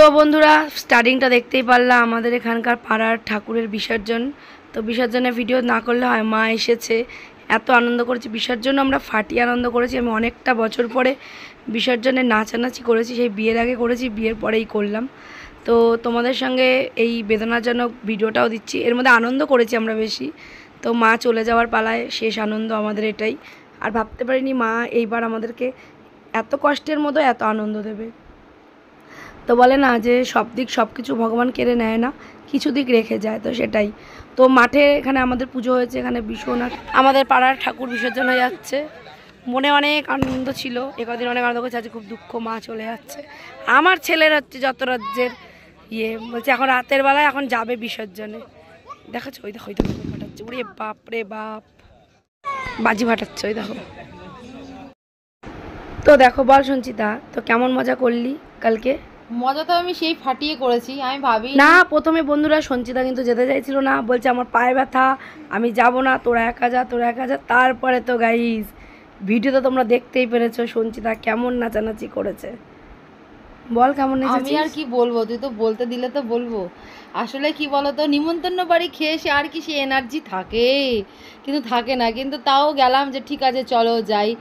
তো বন্ধুরা স্টার্টিংটা দেখতেই পারলাম আমাদের এখানকার পাড়ার ঠাকুরের বিসর্জন। তো বিসর্জনের ভিডিও না করলে হয়, মা এসেছে, এত আনন্দ করেছি বিসর্জন, আমরা ফাটিয়ে আনন্দ করেছি। আমি অনেকটা বছর পরে বিসর্জনে নাচানাচি করেছি, সেই বিয়ের আগে করেছি, বিয়ের পরেই করলাম। তো তোমাদের সঙ্গে এই বেদনাজনক ভিডিওটাও দিচ্ছি, এর মধ্যে আনন্দ করেছি আমরা বেশি। তো মা চলে যাওয়ার পালায় শেষ আনন্দ আমাদের এটাই। আর ভাবতে পারিনি মা এইবার আমাদেরকে এত কষ্টের মতো এত আনন্দ দেবে। তো বলে না যে সব দিক সব কিছু ভগবান কেড়ে নেয় না, কিছু দিক রেখে যায়, তো সেটাই। তো মাঠে এখানে আমাদের পুজো হয়েছে, এখানে ভীষণ আমাদের পাড়ার ঠাকুর বিসর্জন হয়ে যাচ্ছে। মনে অনেক আনন্দ ছিল, একদিন অনেক আনন্দ করেছে, আজকে খুব দুঃখ, মা চলে যাচ্ছে। আমার ছেলের হচ্ছে যত রাজ্যের বলছে এখন রাতের বেলায় এখন যাবে বিসর্জনে। দেখাচ্ছে ওই দেখো, ওই দেখো ফাটাচ্ছে, ওরে বাপ রে বাপ, বাজি ফাটাচ্ছে ওই দেখো। তো দেখো বল সঞ্চিতা, তো কেমন মজা করলি কালকে? মজা তো আমি সেই ফাটিয়ে করেছি, আমি ভাবি না প্রথমে বন্ধুরা সঞ্চিতা কিন্তু যেতে চাইছিল না, বলছে আমার পায়ে ব্যথা, আমি যাব না, তোরা একা যা তোরা একা যা। তারপরে তো গাইস ভিডিওতে তোমরা দেখতেই পেরেছো সঞ্চিতা কেমন নাচানাচি করেছে। বল কেমন নাচেছিস? আমি আর কি বলবো, তুই তো বলতে দিলে তো বলবো। আসলে কি বলতো, নিমন্ত্রণ বাড়ি খেয়ে এসে আর কি সে এনার্জি থাকে, কিন্তু থাকে না। কিন্তু তাও গেলাম যে ঠিক আছে চলো যাই।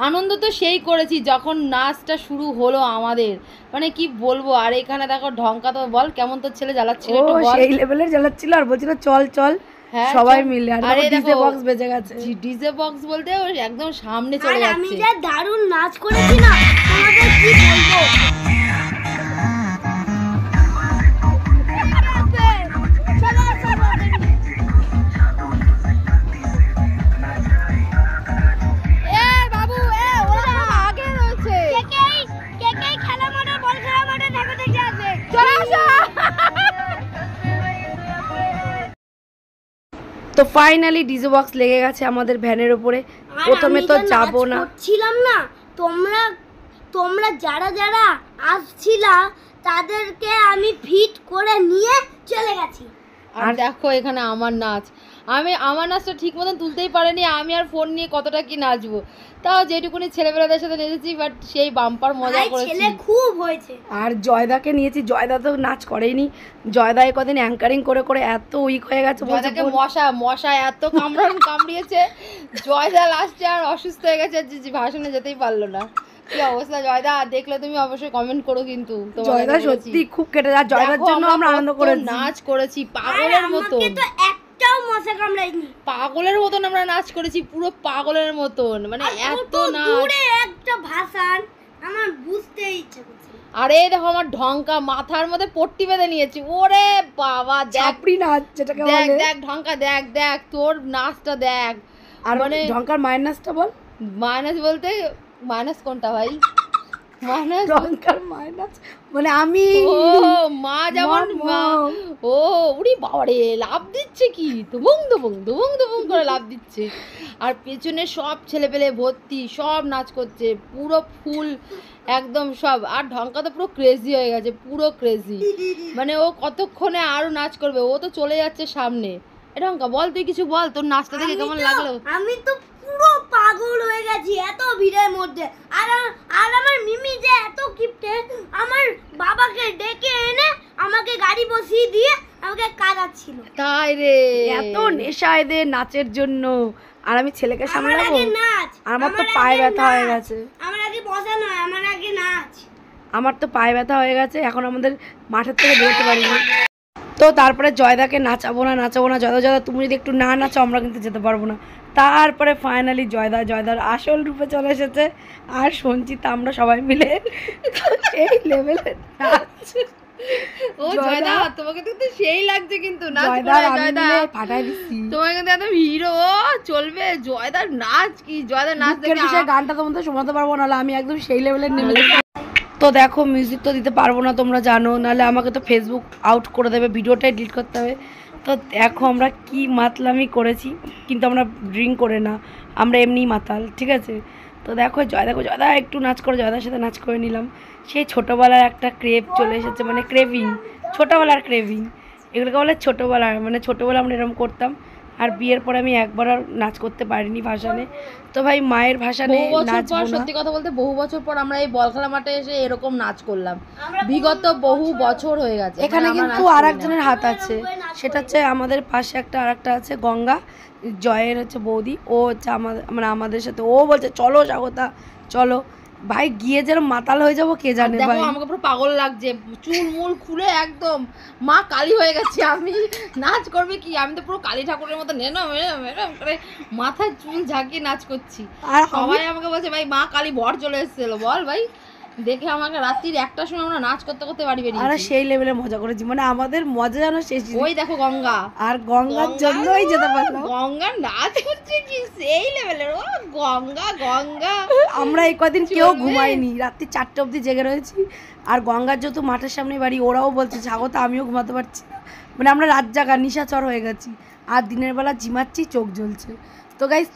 আনন্দ তো সেই করেছি যখন নাচটা শুরু হলো আমাদের, মানে কি বলবো। আর এখানে দেখো ঢঙ্কা, তো বল কেমন তোর ছেলে জ্বালাচ্ছিল, একটু বল। সেই লেভেলের জ্বালাচ্ছিল আর বলছিল চল চল সবাই মিলে। আর ডিজে বক্স বেজে গেছে, ডিজে বক্স বলতে একদম সামনে চলে যাচ্ছে। আমি যা দারুণ নাচ করেছি না, তোমাদের কি বলবো। তো ফাইনালি ডিজে বক্স লেগে গেছে আমাদের ভ্যানের উপরে। প্রথমে তো যাব না, ছিলাম না, তোমরা যারা যারা আসছিলা তাদেরকে আমি ফিট করে নিয়ে চলে গেছি। আর দেখো এখানে আমার নাচটা ঠিক মতন তুলতেই পারেনি। আমি আর ফোন নিয়ে কতটা কি নাচবো, তাও যেটুকুনি ছেলেবেলাদের সাথে নেচেছি, বাট সেই বাম্পার মজা করেছি, ছেলে খুব হয়েছে। আর জয়দাকে নিয়েছি, জয়দা তো নাচ করেইনি। জয়দা কদিন অ্যাঙ্কারিং করে করে এত উইক হয়ে গেছে, জয়দাকে মশা এত কামড়িয়েছে, জয়দা লাস্টে আর অসুস্থ হয়ে গেছে, ভাষণে যেতেই পারলো না। কি অবস্থা জয়দা, দেখলে তুমি অবশ্যই কমেন্ট করো। কিন্তু জয়দা সত্যি খুব কেটে যায়, জয়দার জন্য আমরা আনন্দ করেছি, নাচ করেছি পাগলের মতো। পাগলের মতন আমরা নাচ করেছি, পুরো পাগলের মতন, মানে এত নাচ। একটা ভাষণ আমার বুঝতে ইচ্ছা করছে। আরে দেখো আমার ঢঙ্কা মাথার মধ্যে পট্টি বেঁধে নিয়েছি, ওরে বাবা চাপড়ি নাচ যেটাকে বলে। দেখ ঢঙ্কা, দেখ তোর নাচটা দেখ। আর মানে ঢঙ্কার মায়ের নাচটা বল। মাইনাস বলতে মাইনাস কোনটা ভাই? মাইনাস ঢঙ্কার মায়ের নাচ মানে আমি মা যেমন উড়ি বাবারে লাভ দিচ্ছে, কি দুবুং দুবুং দুবুং দুবুং করে লাভ দিচ্ছে। আর পেছনে সব ছেলেপেলে ভর্তি, সব নাচ করছে, পুরো ফুল একদম সব। আর ঢঙ্কা তো পুরো ক্রেজি হয়ে গেছে, পুরো ক্রেজি, মানে ও কতক্ষণে আরো নাচ করবে, ও তো চলে যাচ্ছে সামনে। ঢঙ্কা বল, তুই কিছু বল, তোর নাচটা দেখে কেমন লাগলো? আমি তো পুরো পাগল হয়ে গেছি এত ভিড়ের মধ্যে। আর আমার মিমি যে এত কিপটে, আমার বাবাকে ডেকে এনে আমাকে গাড়ি বসিয়ে দিয়ে আমাকে কাঁদাচ্ছিল। তাই রে, এত নেশা এদের নাচের জন্য। আর আমি ছেলেকে সামলাবো, আমার তো পায়ে ব্যথা হয়ে গেছে। আমার আগে বসা নয়, আমার আগে নাচ। আমার তো পায়ে ব্যথা হয়ে গেছে, এখন আমাদের মাঠের থেকে বেরোতে পারি না। তো তারপরে জয়দাকে নাচাবো না, জয়দা তুমি যদি একটু না নাচো আমরা কিন্তু যেতে পারবো না। তারপরে ফাইনালি জয়দার আসল রূপে চলে এসেছে, আর সঞ্চিতা আমরা সবাই মিলে এই লেভেলে নাচ। ও জয়দা তোমাকে তো সেই লাগছে, কিন্তু ফাটাই দিচ্ছি তোমাকে কিন্তু একদম হিরো চলবে। জয়দার নাচ কি, জয়দার নাচ দেখে গানটা তোমাদের শোনাতে পারবো না, আমি একদম সেই লেভেলের নেমে। তো দেখো মিউজিক তো দিতে পারবো না, তোমরা জানো, নাহলে আমাকে তো ফেসবুক আউট করে দেবে, ভিডিওটাই ডিলিট করতে হবে। তো দেখো আমরা কি মাতলামি করেছি, কিন্তু আমরা ড্রিঙ্ক করে না, আমরা এমনিই মাতাল, ঠিক আছে। তো দেখো জয়দা একটু নাচ করে, জয়দার সাথে নাচ করে নিলাম। সেই ছোটোবেলার একটা ক্রেভ চলে এসেছে, মানে ক্রেভিং, ছোটোবেলার ক্রেভিং, এগুলোকে বলে ছোটোবেলার, মানে ছোটোবেলা আমরা এরকম করতাম। আর বিয়ের পরে আমি একবারও নাচ করতে পারিনি ভাসানে। তো ভাই মায়ের ভাসানে বহু বছর নাচবো পর, না। সত্যি কথা বলতে বহু বছর পর আমরা এই বলখেলা মাঠে এসে এরকম নাচ করলাম। বিগত বহু বছর হয়ে গেছে এখানে আমরা কিন্তু নাচ করি আর না। একজনের হাত আছে, সেটা হচ্ছে আমাদের পাশে আরেকটা আছে গঙ্গা, জয়ের হচ্ছে বৌদি, ও হচ্ছে আমাদের সাথে, ও বলছে চলো স্বাগতা চলো। ভাই গিয়ে যেন মাতাল হয়ে যাবো কে আর জানে দেখো ভাই। আমাকে পুরো পাগল লাগছে, চুল মুল খুলে একদম মা কালী হয়ে গেছে। আমি নাচ করবে কি, আমি তো পুরো কালী ঠাকুরের মতো নেনো এরম করে মাথায় চুল ঝাঁকিয়ে নাচ করছি। আর সবাই আমাকে বলছে ভাই মা কালী বর চলে এসেছিল। বল ভাই, দেখে আমাকে রাত্রির 1টার সময় আমরা নাচ করতে করতে বাড়ি আর বেরিয়েছি। সেই লেভেলে মজা করেছি, মানে আমাদের মজা যেন শেষ নেই। ওই দেখো গঙ্গা, আর গঙ্গার জন্যই যেতে পারলাম। গঙ্গা নাচ করছে কি সেই লেভেলের। ও গঙ্গা গঙ্গা, আমরা এই কদিন কেউ ঘুমাইনি, রাত্রি 4টে অবধি জেগে রয়েছি। আর গঙ্গার যেহেতু মাঠের সামনে বাড়ি, ওরাও বলছে স্বাগত আমিও ঘুমাতে পারছি না, মানে আমরা রাত জাগা নিশাচর হয়ে গেছি। আর দিনের বেলা ঝিমাচ্ছি, চোখ জ্বলছে। তো গাইস,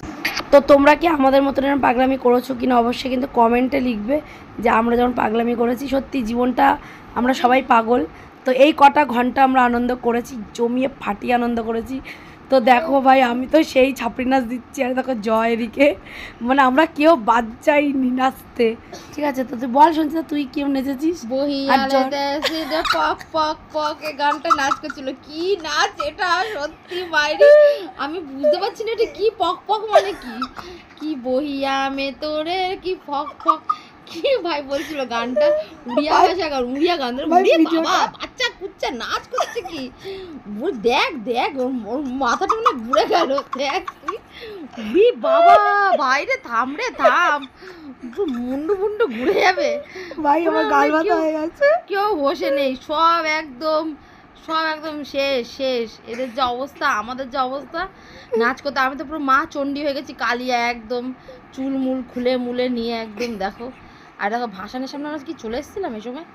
তো তোমরা কি আমাদের মতন এরকম পাগলামি করেছো কিনা অবশ্যই কিন্তু কমেন্টে লিখবে যে আমরা যেমন পাগলামি করেছি। সত্যি জীবনটা আমরা সবাই পাগল। তো এই কটা ঘন্টা আমরা আনন্দ করেছি, জমিয়ে ফাটিয়ে আনন্দ করেছি। তো দেখো ভাই, আমি তো সেই ছাপড়ি নাচ দিচ্ছি, আর দেখো জয় এদিকে, মানে আমরা কেউ বাদ যাইনি নাচতে। ঠিক আছে, তো তুই বল শুনছি, তুই কেউ নেচেছিস? বহিয়ালেতে এসে যে পক পক পক এই গানটা নাচ করছিল। কি নাচ এটা সত্যি বাইরে, আমি বুঝতে পারছি না এটা কি পক পক মানে কি। কি বহিয়া মে তোরে কি পক পক, কি ভাই বলছিল গানটা উড়িয়া ভাষা গান, উড়িয়া গান। ভাই, উড়িয়া ভিডিওটা- বাবা বাচ্চা কুচ্চা নাচ করছে কি। দেখ দেখ ওর মাথাটা মনে হয় ঘুরে গেল। দেখ তুই বাবা, ভাইরে থাম রে থাম, মুন্ডু মুন্ডু ঘুরে যাবে। ভাই আমার গাল ব্যথা হয়ে গেছে। কেউ বসে নেই, সব একদম শেষ শেষ। এদের যে অবস্থা, আমাদের যে অবস্থা নাচ করতে, আমি তো পুরো মা চণ্ডী হয়ে গেছি, কালিয়া একদম চুল মুল খুলে মুলে নিয়ে একদম। দেখো, আর দেখো ভাসানের সামনে আমরা কি চলে এসেছিলাম এই সময়,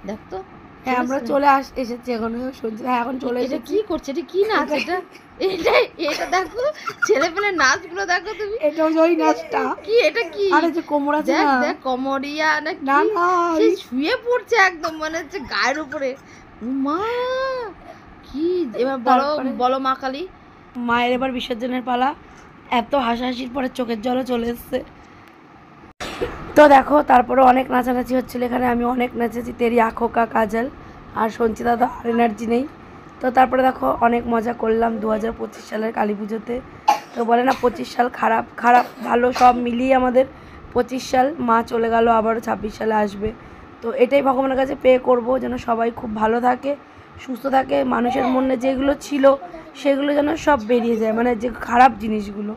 দেখ তো। হ্যাঁ আমরা এসেছি, এখন শুনছি। হ্যাঁ এখন চলে এটা এসেছি। কি করছে, এটা কি নাচ এটা, এটা এটা দেখো ছেলে পেলে নাচগুলো দেখো তুমি। এটা ওই নাচটা। কি এটা কি, আরে যে কোমর আছে দেখ না, দেখ কমরিয়া না না কি, না সে শুয়ে পড়ছে একদম, মানে হচ্ছে গায়ের উপরে। মা কি, এবার বলো তারপরে? বলো মা কালী। মায়ের এবার বিসর্জনের পালা। এত হাসাহাসির পরে চোখের জলও চলে এসছে। তো দেখো, তারপরে অনেক নাচানাচি হচ্ছিল এখানে, আমি অনেক নাচেছি, তেরি আঁখো কা কাজল। আর সঞ্চিতা তো আর এনার্জি নেই। তো তারপরে দেখো অনেক মজা করলাম 2025 সালের কালী পুজোতে। তো বলে না 25 সাল খারাপ খারাপ ভালো সব মিলিয়ে আমাদের 25 সাল, মা চলে গেল, আবারও 26 সালে আসবে। তো এটাই ভগবানের কাছে পে করব যেন সবাই খুব ভালো থাকে, সুস্থ থাকে, মানুষের মনে যেগুলো ছিল সেগুলো যেন সব বেরিয়ে যায়, মানে যে খারাপ জিনিসগুলো।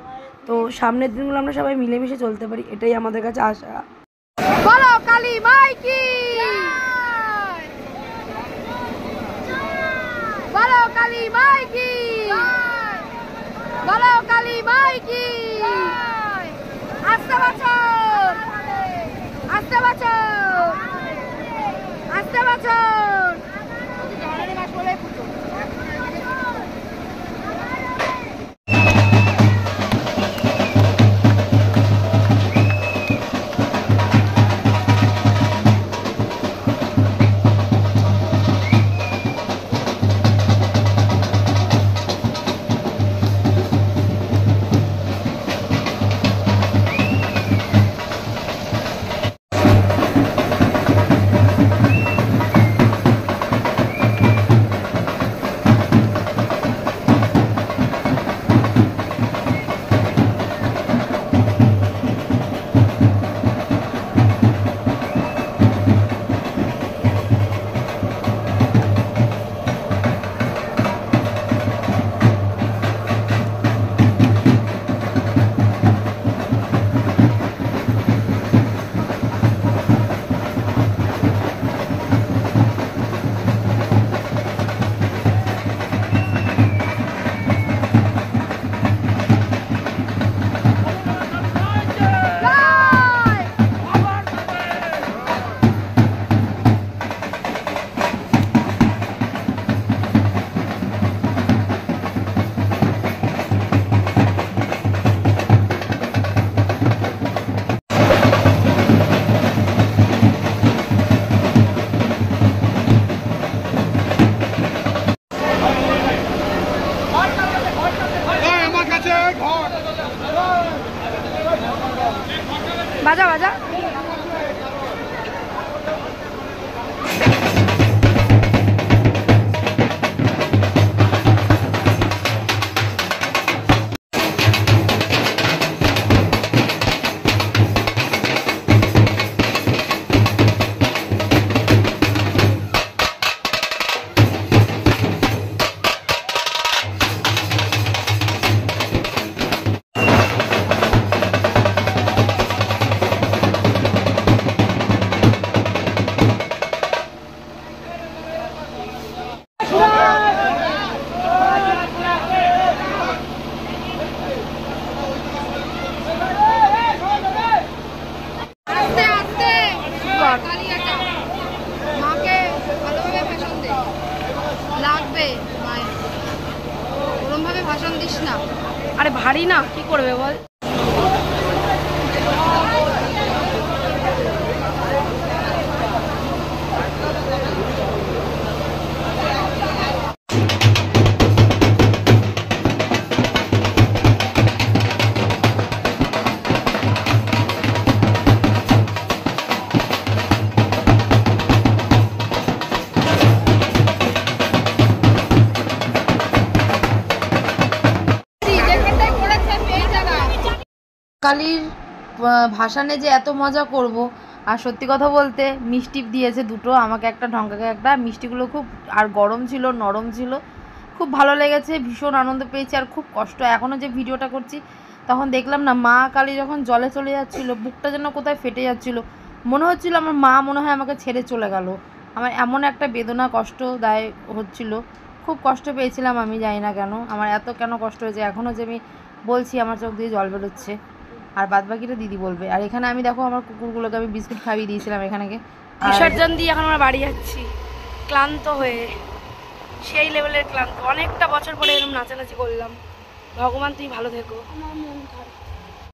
তো সামনের দিনগুলো আমরা সবাই মিলেমিশে চলতে পারি, এটাই আমাদের কাছে আশা। বলো কালী মাই কি, বলো কালী মাই কি, বলো কালী মাই কি। আসতে বছর, আসতে বছর, আসতে বছর। জানুয়ারি মাস বলে পুজো। বাজা। মাকে ভালোভাবে ভাষণ দে, লাগবে মায়ের, ওরম ভাবে ভাষণ দিস না। আরে ভারী না, কি করবে বল। কালীর ভাসানে যে এত মজা করব, আর সত্যি কথা বলতে মিষ্টি দিয়েছে দুটো, আমাকে একটা, ঢঙ্কাকে একটা। মিষ্টিগুলো খুব আর গরম ছিল, নরম ছিল, খুব ভালো লেগেছে, ভীষণ আনন্দ পেয়েছি। আর খুব কষ্ট, এখনও যে ভিডিওটা করছি তখন দেখলাম না মা কালী যখন জলে চলে যাচ্ছিল, বুকটা যেন কোথায় ফেটে যাচ্ছিল, মনে হচ্ছিল আমার মা মনে হয় আমাকে ছেড়ে চলে গেল। আমার এমন একটা বেদনা, কষ্ট দায় হচ্ছিল, খুব কষ্ট পেয়েছিলাম। আমি জানি না কেন আমার এত কেন কষ্ট হয়েছে, এখনও যে আমি বলছি আমার চোখ দিয়ে জল বেরোচ্ছে। আর বাদ বাকিটা দিদি বলবে। আর এখানে আমি দেখো আমার কুকুরগুলোকে আমি বিস্কুট খাইয়ে দিয়েছিলাম এখানে। বিসর্জন দিয়ে এখন আমরা বাড়ি যাচ্ছি ক্লান্ত হয়ে, সেই লেভেলের ক্লান্ত। অনেকটা বছর পরে এরকম নাচানাচি করলাম। ভগবান তুই ভালো থেকো। আমার মন খারাপ।